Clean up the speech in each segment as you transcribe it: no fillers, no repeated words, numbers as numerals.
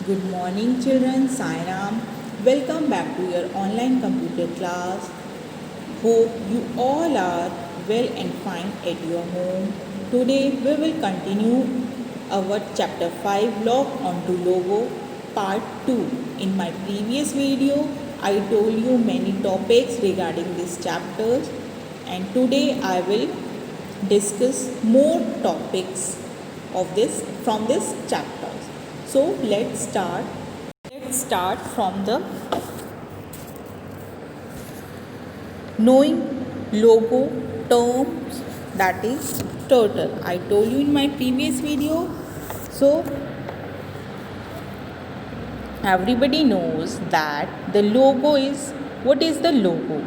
Good morning, children. Sairam. Welcome back to your online computer class. Hope you all are well and fine at your home. Today we will continue our chapter 5 log onto logo part 2. In my previous video, I told you many topics regarding this chapters, and today I will discuss more topics of this from this chapter. So let's start. Let's start from the knowing logo terms, that is turtle. I told you in my previous video. So everybody knows that the logo is, what is the logo?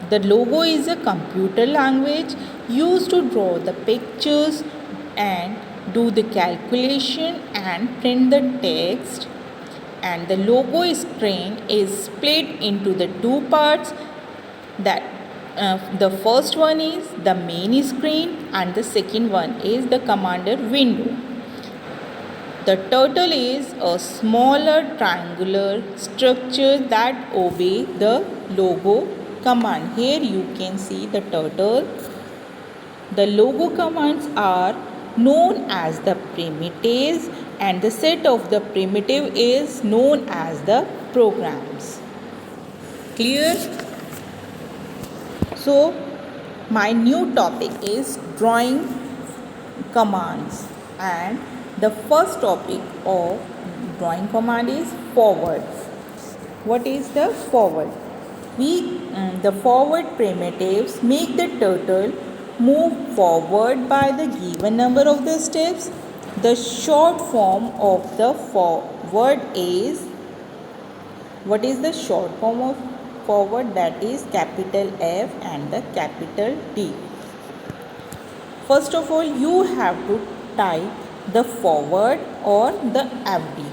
The logo is a computer language used to draw the pictures and do the calculation and print the text, and the logo screen is split into the two parts. That the first one is the main screen and the second one is the commander window. The turtle is a smaller triangular structure that obey the logo command. Here you can see the turtle. The logo commands are known as the primitives, and the set of the primitive is known as the programs. Clear? So my new topic is drawing commands, and the first topic of drawing command is forward. What is the forward? The forward primitives make the turtle move forward by the given number of the steps. The short form of the forward is, what is the short form of forward? That is capital F and the capital D. First of all, you have to type the forward or the FD.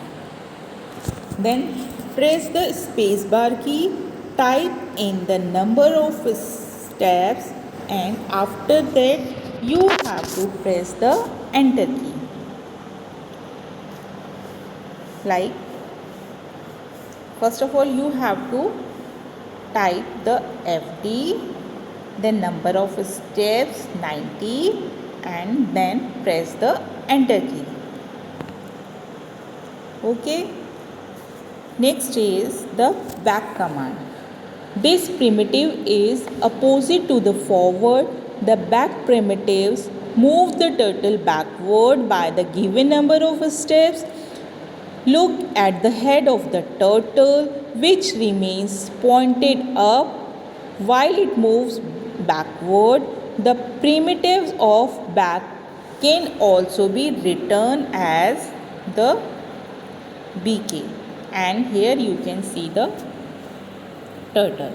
Then press the space bar key, type in the number of steps, and after that you have to press the enter key. Like, first of all you have to type the FD, then number of steps 90, and then press the enter key. Okay. Next is the back command. This primitive is opposite to the forward. The back primitives move the turtle backward by the given number of steps. Look at the head of the turtle, which remains pointed up while it moves backward. The primitives of back can also be written as the BK, and here you can see the turtle.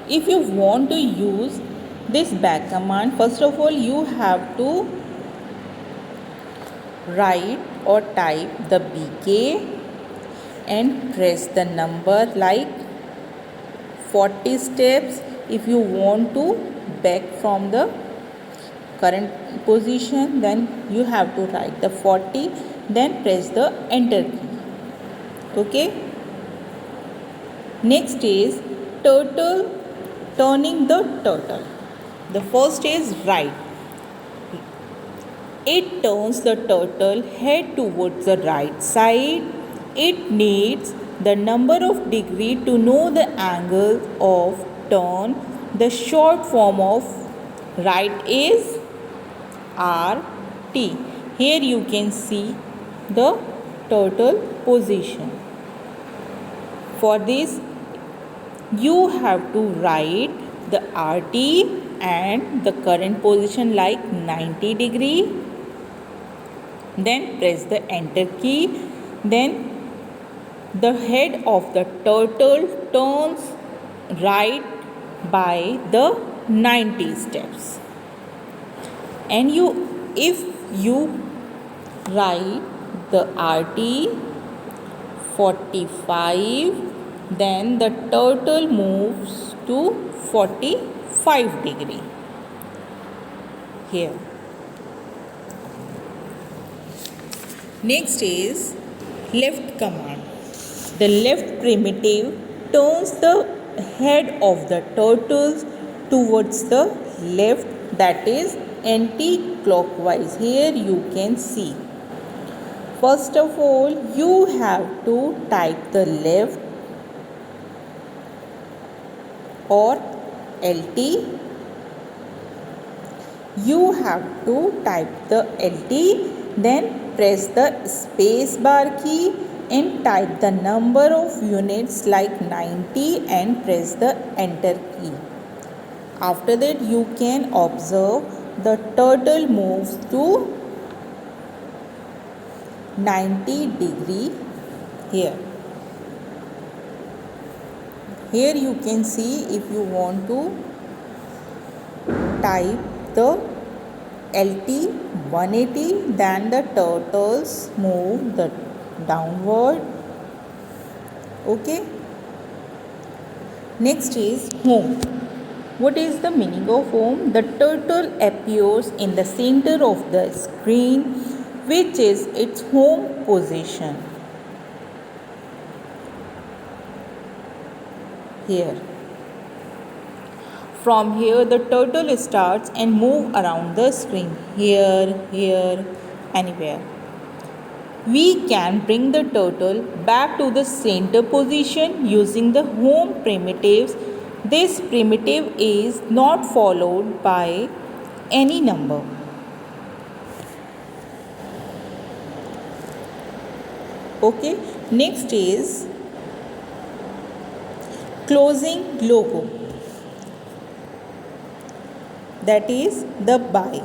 If you want to use this back command, first of all you have to write or type the BK and press the number like 40 steps. If you want to back from the current position, then you have to write the 40, then press the enter key. Okay. Next is turtle, turning the turtle. The first is right. It turns the turtle head towards the right side. It needs the number of degree to know the angle of turn. The short form of right is RT. Here you can see the turtle position. For this you have to write the RT and the current position like 90 degree. Then press the enter key. Then the head of the turtle turns right by the 90 steps. And if you write the RT 45, then the turtle moves to 45 degree. Here Next is left command. The left primitive turns the head of the turtle towards the left, that is anti-clockwise. Here you can see. First of all, you have to type the left or LT. You have to type the LT, then press the space bar key and type the number of units like 90 and press the enter key. After that, you can observe the turtle moves to 90 degree here. Here you can see, if you want to type the LT 180, then the turtles move the downward. Okay. Next is home. What is the meaning of home? The turtle appears in the center of the screen, which is its home position. Here. From here, the turtle starts and move around the screen. Here, anywhere. We can bring the turtle back to the center position using the home primitives. This primitive is not followed by any number. Okay, next is closing logo. That is the by.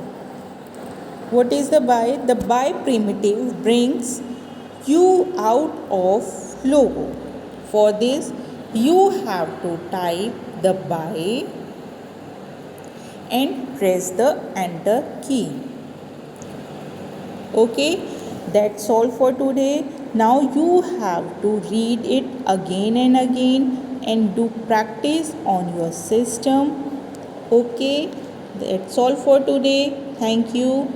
What is the by? The by primitive brings you out of logo. For this, you have to type the by and press the enter key. Okay, that's all for today. Now you have to read it again and again and do practice on your system. Okay, that's all for today. Thank you.